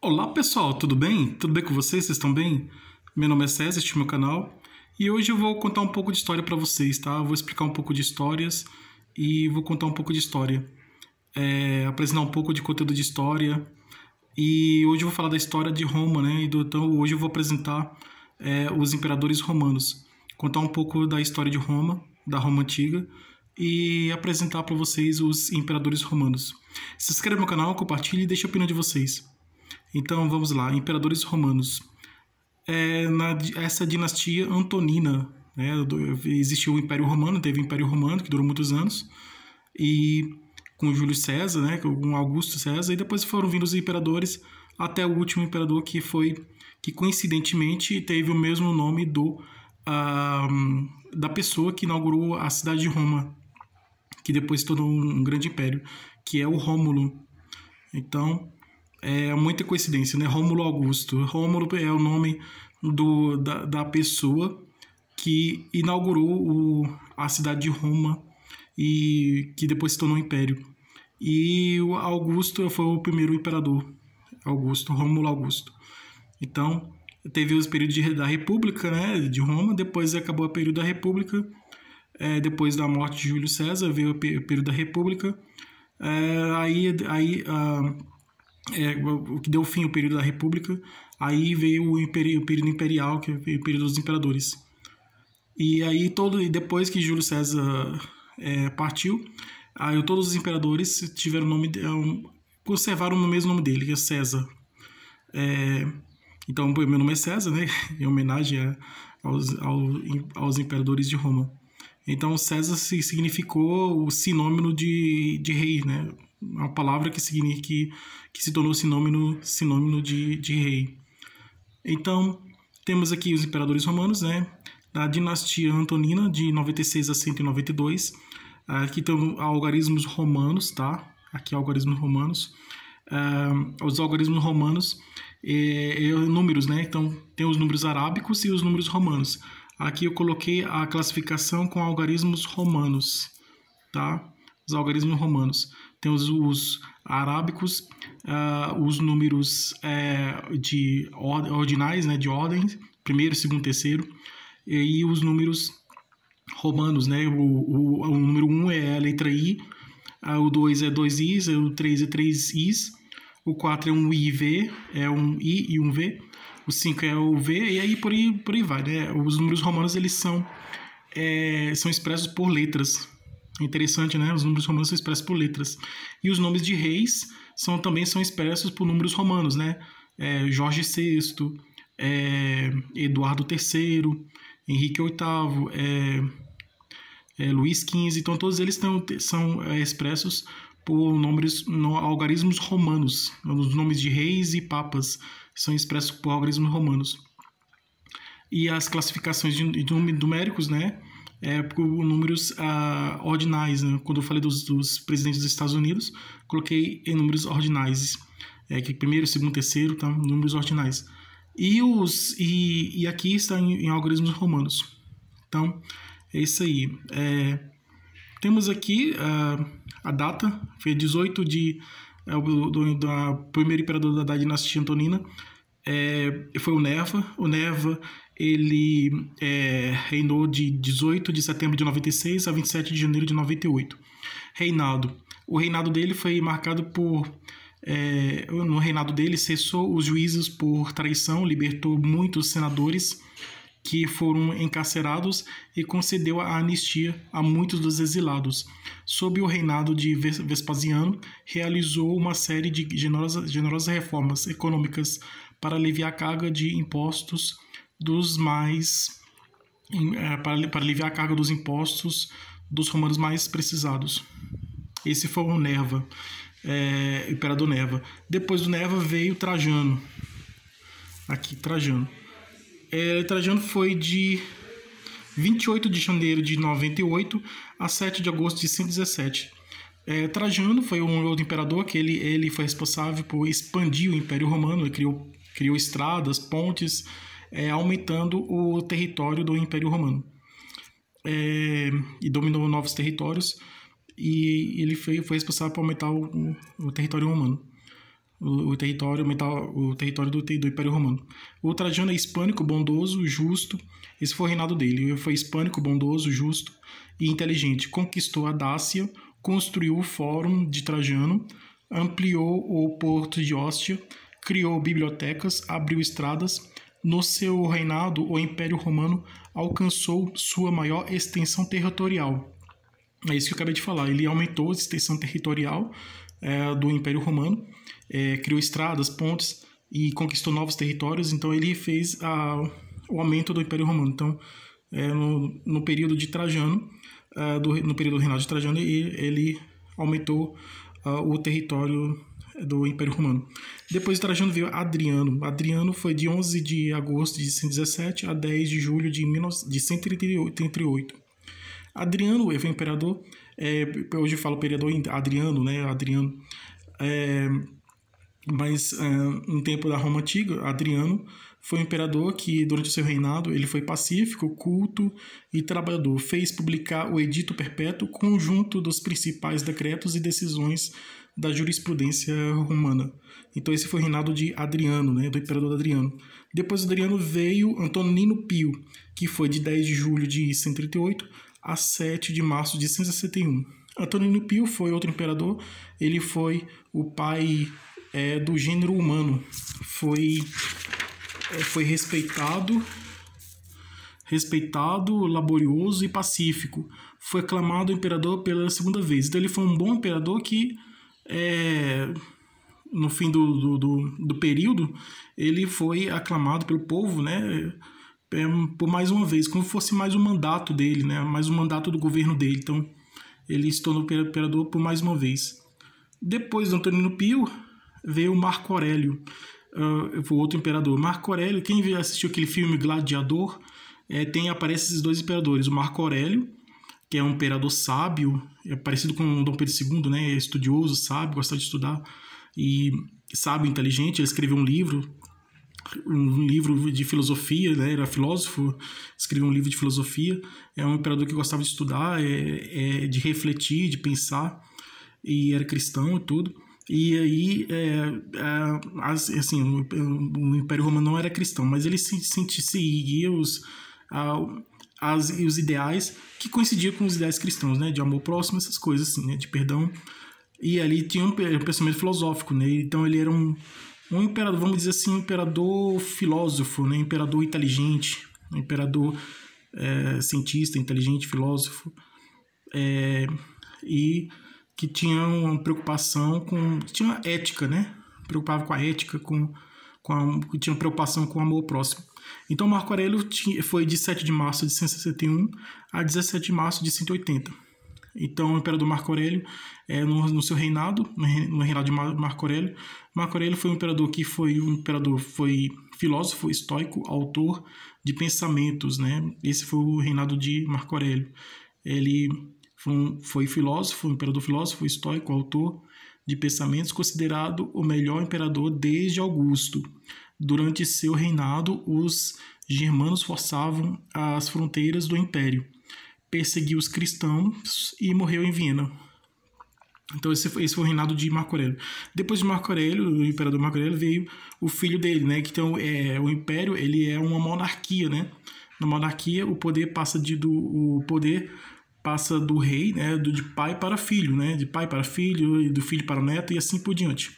Olá pessoal, tudo bem? Tudo bem com vocês? Vocês estão bem? Meu nome é César, este é o meu canal e hoje eu vou contar um pouco de história para vocês, tá? Eu vou explicar um pouco de histórias e vou contar um pouco de história, apresentar um pouco de conteúdo de história e hoje eu vou falar da história de Roma, né? Então hoje eu vou apresentar os imperadores romanos, contar um pouco da história de Roma, da Roma antiga e apresentar para vocês os imperadores romanos. Se inscreva no canal, compartilhe e deixe a opinião de vocês. Então vamos lá, imperadores romanos. Essa dinastia Antonina, né, existiu o Império Romano, teve o Império Romano que durou muitos anos, e com Júlio César, né, com Augusto César, e depois foram vindo os imperadores até o último imperador que coincidentemente teve o mesmo nome da pessoa que inaugurou a cidade de Roma, que depois se tornou um grande império, que é o Rômulo. Então é muita coincidência, né? Rômulo Augusto. Rômulo é o nome da pessoa que inaugurou a cidade de Roma e que depois se tornou um império. E o Augusto foi o primeiro imperador. Augusto, Rômulo Augusto. Então, teve os períodos da República, né, de Roma, depois acabou o período da República, depois da morte de Júlio César veio o período da República, o que deu fim ao período da República, aí veio o período imperial, que é o período dos imperadores. E aí, depois que Júlio César partiu, aí todos os imperadores tiveram conservaram o mesmo nome dele, que é César. Então, meu nome é César, né? Em homenagem aos imperadores de Roma. Então, César significou o sinônimo de rei, né? Uma palavra que se tornou sinônimo de rei. Então, temos aqui os imperadores romanos, né? Da dinastia Antonina, de 96 a 192. Aqui estão algarismos romanos, tá? Aqui algarismos romanos. Os algarismos romanos, números, né? Então, tem os números arábicos e os números romanos. Aqui eu coloquei a classificação com algarismos romanos, tá? Os algarismos romanos. Tem os arábicos, os números ordinais, né, de ordem, primeiro, segundo, terceiro, e os números romanos, né? O número 1 é a letra I, o 2 é 2 Is, o 3 é 3 Is, o 4 é um I e V, é um I e um V, o 5 é o V, e aí por aí vai, né? Os números romanos, eles são expressos por letras. É interessante, né? Os números romanos são expressos por letras. E os nomes de reis também são expressos por números romanos, né? Jorge VI, Eduardo III, Henrique VIII, Luís XV. Então, todos eles são expressos por algarismos romanos. Os nomes de reis e papas são expressos por algarismos romanos. E as classificações de numéricos, né? Por números ordinais, né? Quando eu falei dos presidentes dos Estados Unidos, coloquei em números ordinais, que primeiro, segundo, terceiro, tá? Números ordinais. E aqui está em algarismos romanos. Então, é isso aí. Temos aqui a data, foi 18 do primeiro imperador da dinastia Antonina, foi o Nerva. O Nerva, ele reinou de 18 de setembro de 96 a 27 de janeiro de 98. Reinado. O reinado dele foi marcado por... no reinado dele, cessou os juízos por traição, libertou muitos senadores que foram encarcerados e concedeu a anistia a muitos dos exilados. Sob o reinado de Vespasiano, realizou uma série de generosas reformas econômicas para aliviar a carga de impostos para aliviar a carga dos impostos dos romanos mais precisados. Esse foi o Nerva, imperador Nerva. Depois do Nerva veio Trajano. Aqui, Trajano. Trajano foi de 28 de janeiro de 98 a 7 de agosto de 117. Trajano foi um outro imperador que ele foi responsável por expandir o Império Romano. Ele criou estradas, pontes, aumentando o território do Império Romano. E dominou novos territórios, e ele foi responsável por aumentar o território romano. o território, aumentar o território do Império Romano. O Trajano é hispânico, bondoso, justo. Esse foi o reinado dele. Ele foi hispânico, bondoso, justo e inteligente. Conquistou a Dácia, construiu o Fórum de Trajano, ampliou o porto de Ostia, criou bibliotecas, abriu estradas. No seu reinado, o Império Romano alcançou sua maior extensão territorial. É isso que eu acabei de falar. Ele aumentou a extensão territorial do Império Romano, criou estradas, pontes e conquistou novos territórios. Então ele fez o aumento do Império Romano. Então, no período de Trajano, no período do reinado de Trajano, ele aumentou o território do Império Romano. Depois de Trajano veio Adriano. Adriano foi de 11 de agosto de 117 a 10 de julho de 138. Adriano foi imperador, hoje eu falo imperador Adriano, né? Adriano. Mas no tempo da Roma Antiga, Adriano foi um imperador que, durante o seu reinado, ele foi pacífico, culto e trabalhador. Fez publicar o Edito Perpétuo, conjunto dos principais decretos e decisões da jurisprudência romana. Então esse foi o reinado de Adriano, né, do imperador Adriano. Depois de Adriano veio Antonino Pio, que foi de 10 de julho de 138 a 7 de março de 161. Antonino Pio foi outro imperador, ele foi o pai do gênero humano. Foi respeitado, laborioso e pacífico. Foi aclamado imperador pela segunda vez. Então ele foi um bom imperador que, no fim do período, ele foi aclamado pelo povo, né, por mais uma vez, como se fosse mais um mandato dele, né, mais um mandato do governo dele. Então ele se tornou imperador por mais uma vez. Depois do Antonino Pio veio Marco Aurélio, o outro imperador. Marco Aurélio, quem assistiu aquele filme Gladiador, aparece esses dois imperadores. O Marco Aurélio, que é um imperador sábio, parecido com o Dom Pedro II, né? Estudioso, sábio, gostava de estudar, e sábio, inteligente. Ele escreveu um livro de filosofia, né? Era filósofo, escreveu um livro de filosofia. É um imperador que gostava de estudar, de refletir, de pensar, e era cristão e tudo. E aí, assim, o Império Romano não era cristão, mas ele seguia os ideais que coincidiam com os ideais cristãos, né? De amor próximo, essas coisas assim, né? De perdão. E ali tinha um pensamento filosófico, né? Então ele era um imperador, vamos dizer assim, um imperador filósofo, né? Imperador inteligente, um imperador cientista, inteligente, filósofo, e que tinha uma preocupação tinha uma ética, né? Preocupava com a ética, tinha preocupação com o amor próximo. Então Marco Aurélio foi de 7 de março de 161 a 17 de março de 180. Então o imperador Marco Aurélio, no seu reinado, no reinado de Marco Aurélio foi um imperador que foi filósofo, estoico, autor de pensamentos, né? Esse foi o reinado de Marco Aurélio. Ele foi filósofo, imperador filósofo, estoico, autor de pensamentos, considerado o melhor imperador desde Augusto. Durante seu reinado, os germanos forçavam as fronteiras do império, perseguiu os cristãos e morreu em Viena. Então esse foi o reinado de Marco Aurélio. Depois de Marco Aurélio, o imperador Marco Aurélio, veio o filho dele, né? Que então o império, ele é uma monarquia, né? Na monarquia, o poder passa do rei, né, de pai para filho, né, de pai para filho, e do filho para o neto, e assim por diante.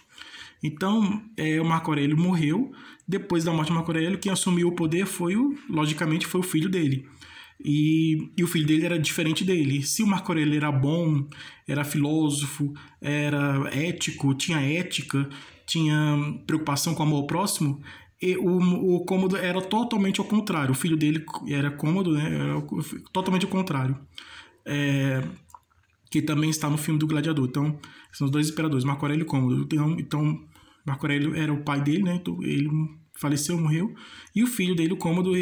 Então, o Marco Aurélio morreu. Depois da morte de Marco Aurélio, quem assumiu o poder logicamente, foi o filho dele. E o filho dele era diferente dele. Se o Marco Aurélio era bom, era filósofo, era ético, tinha ética, tinha preocupação com o amor ao próximo, e o Cômodo era totalmente ao contrário. O filho dele era Cômodo, né, era totalmente ao contrário. Que também está no filme do Gladiador. Então, são os dois imperadores, Marco Aurélio e Cômodo. Então, Marco Aurélio era o pai dele, né? Então, ele faleceu, morreu. E o filho dele, o Cômodo,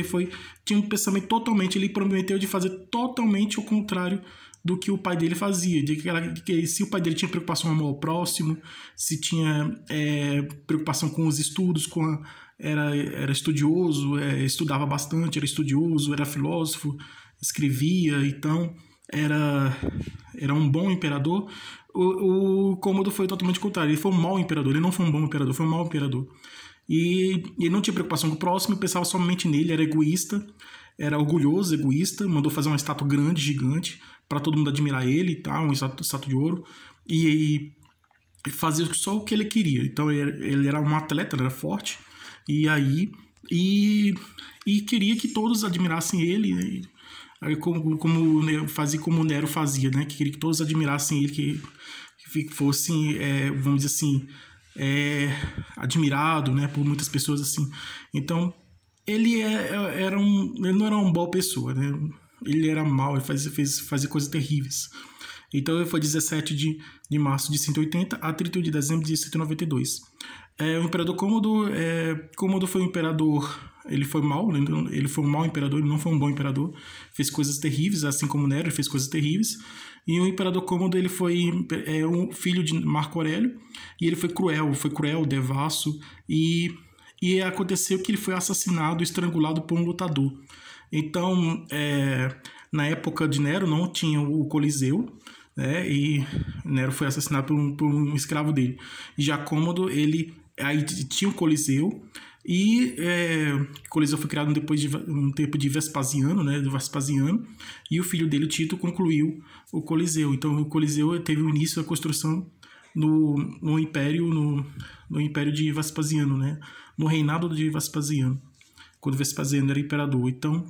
tinha um pensamento totalmente, ele prometeu de fazer totalmente o contrário do que o pai dele fazia. Que se o pai dele tinha preocupação com o amor ao próximo, se tinha preocupação com os estudos, era estudioso, estudava bastante, era estudioso, era filósofo, escrevia, então era um bom imperador. O Cômodo foi totalmente contrário. Ele foi um mau imperador, ele não foi um bom imperador, foi um mau imperador. E ele não tinha preocupação com o próximo, pensava somente nele, era egoísta, era orgulhoso, egoísta, mandou fazer uma estátua grande, gigante, para todo mundo admirar ele e tal, uma estátua de ouro, e fazia só o que ele queria. Então ele era um atleta, ele era forte, e aí e queria que todos admirassem ele, né? Aí como o Nero fazia, né? Que queria que todos admirassem ele, que fossem, vamos dizer assim, admirado, né, por muitas pessoas assim. Então ele ele não era uma boa pessoa, né? Ele era mau, ele fazia coisas terríveis. Então ele foi 17 de março de 180 a 31 de dezembro de 192. O imperador Cômodo, Cômodo foi um imperador, ele foi mau, né? Ele foi um mau imperador, ele não foi um bom imperador, fez coisas terríveis, assim como Nero, ele fez coisas terríveis. E o imperador Cômodo, ele foi um filho de Marco Aurélio, e ele foi cruel, devasso, e aconteceu que ele foi assassinado, estrangulado por um lutador. Então, na época de Nero não tinha o Coliseu, né? E Nero foi assassinado por um escravo dele. Já Cômodo, ele aí tinha o Coliseu, e o Coliseu foi criado depois de um tempo de Vespasiano, né, do Vespasiano, e o filho dele, Tito, concluiu o Coliseu. Então o Coliseu teve o início da construção no Império de Vespasiano, né, no reinado de Vespasiano, quando Vespasiano era imperador. Então,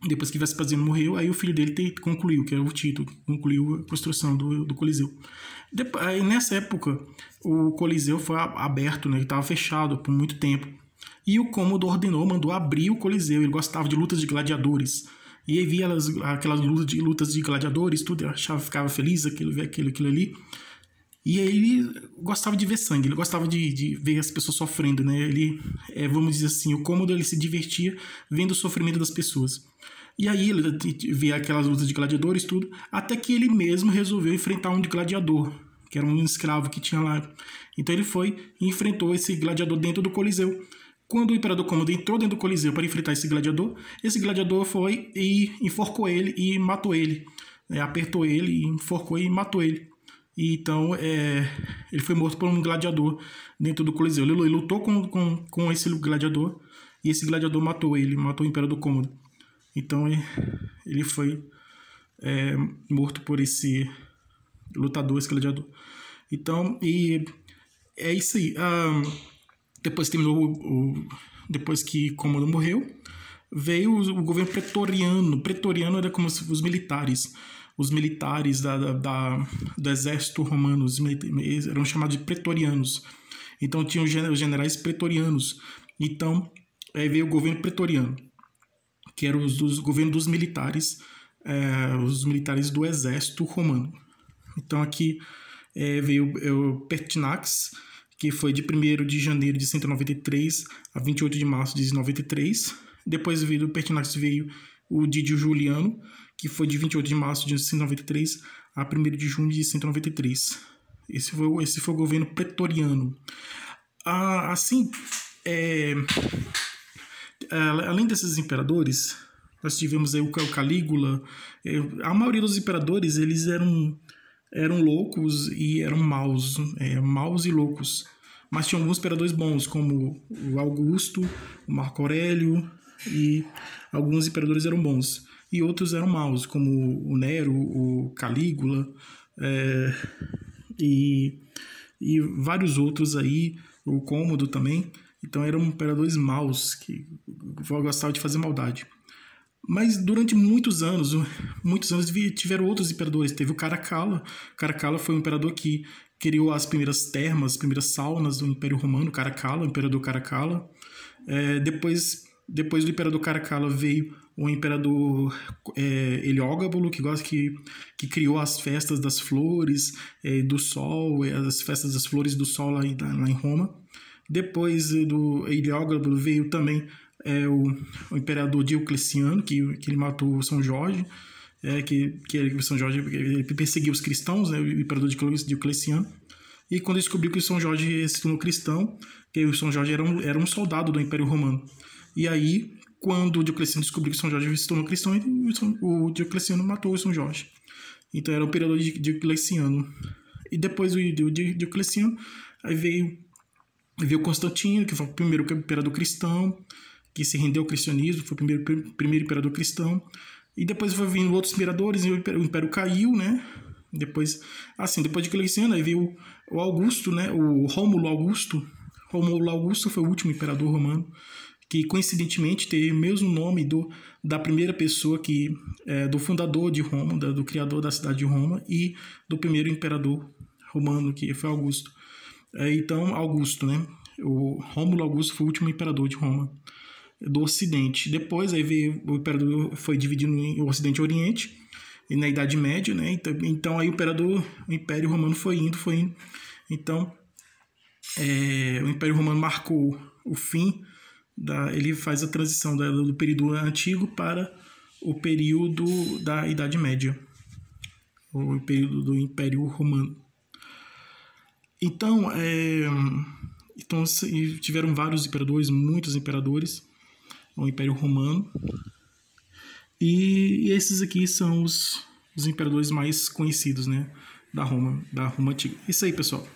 depois que Vespasiano morreu, aí o filho dele concluiu, que era o Tito, concluiu a construção do Coliseu. Aí, nessa época, o Coliseu foi aberto, né, ele estava fechado por muito tempo. E o Cômodo mandou abrir o Coliseu. Ele gostava de lutas de gladiadores. E aí via aquelas lutas de gladiadores, tudo, ficava feliz, aquilo ali. E aí ele gostava de ver sangue, ele gostava de ver as pessoas sofrendo, né? Ele, vamos dizer assim, o Cômodo, ele se divertia vendo o sofrimento das pessoas. E aí ele via aquelas lutas de gladiadores, tudo, até que ele mesmo resolveu enfrentar um gladiador, que era um escravo que tinha lá. Então ele foi e enfrentou esse gladiador dentro do Coliseu. Quando o imperador Cômodo entrou dentro do Coliseu para enfrentar esse gladiador foi e enforcou ele e matou ele. Apertou ele, enforcou e matou ele. E então ele foi morto por um gladiador dentro do Coliseu. Ele lutou com esse gladiador, e esse gladiador matou o imperador Cômodo. Então ele foi morto por esse lutador, esse gladiador. Então, e é isso aí. Depois que Cômodo morreu, veio o governo pretoriano. Pretoriano era como os militares. Os militares do exército romano eram chamados de pretorianos. Então tinham os generais pretorianos. Então veio o governo pretoriano, que era o governo dos militares, os militares do exército romano. Então aqui veio o Pertinax, que foi de 1º de janeiro de 193 a 28 de março de 93. Depois do Pertinax veio o Didio Juliano, que foi de 28 de março de 193 a 1º de junho de 193. Esse foi o governo pretoriano. Assim, além desses imperadores, nós tivemos aí o Calígula. A maioria dos imperadores, eles eram loucos e eram maus e loucos. Mas tinha alguns imperadores bons, como o Augusto, o Marco Aurélio, e alguns imperadores eram bons. E outros eram maus, como o Nero, o Calígula, e vários outros aí, o Cômodo também. Então eram imperadores maus, que gostavam de fazer maldade. Mas durante muitos anos tiveram outros imperadores. Teve o Caracalla. Caracalla foi um imperador que criou as primeiras termas, as primeiras saunas do Império Romano. Caracalla, o imperador Caracalla. Depois do imperador Caracalla veio o imperador Heliógabalo, que criou as festas das flores, do sol, as festas das flores do sol lá em Roma. Depois do Heliógabalo veio também o imperador Diocleciano, que ele matou São Jorge, São Jorge ele perseguiu os cristãos, né, o imperador Diocleciano. E quando descobriu que o São Jorge se tornou cristão, que o São Jorge era um soldado do Império Romano. E aí, quando o Diocleciano descobriu que São Jorge se tornou cristão, o Diocleciano matou o São Jorge. Então era o imperador Diocleciano. E depois do Diocleciano, aí veio Constantino, que foi o primeiro imperador cristão, que se rendeu ao cristianismo, foi o primeiro imperador cristão. E depois foi vindo outros imperadores, e o império caiu, né? Depois de Diocleciano, aí veio o Augusto, né? O Rômulo Augusto. Rômulo Augusto foi o último imperador romano, que coincidentemente teve o mesmo nome da primeira pessoa do fundador de Roma, do criador da cidade de Roma, e do primeiro imperador romano, que foi Augusto. Então, Augusto, né? O Rômulo Augusto foi o último imperador de Roma, do Ocidente. Depois, aí veio o imperador, foi dividido em Ocidente e Oriente, e na Idade Média, né? Então aí o Império Romano foi indo. Então, o Império Romano marcou o fim ele faz a transição do período antigo para o período da Idade Média, o período do Império Romano. Então tiveram vários imperadores, muitos imperadores, no Império Romano. E esses aqui são os imperadores mais conhecidos, né, da Roma antiga. Isso aí, pessoal.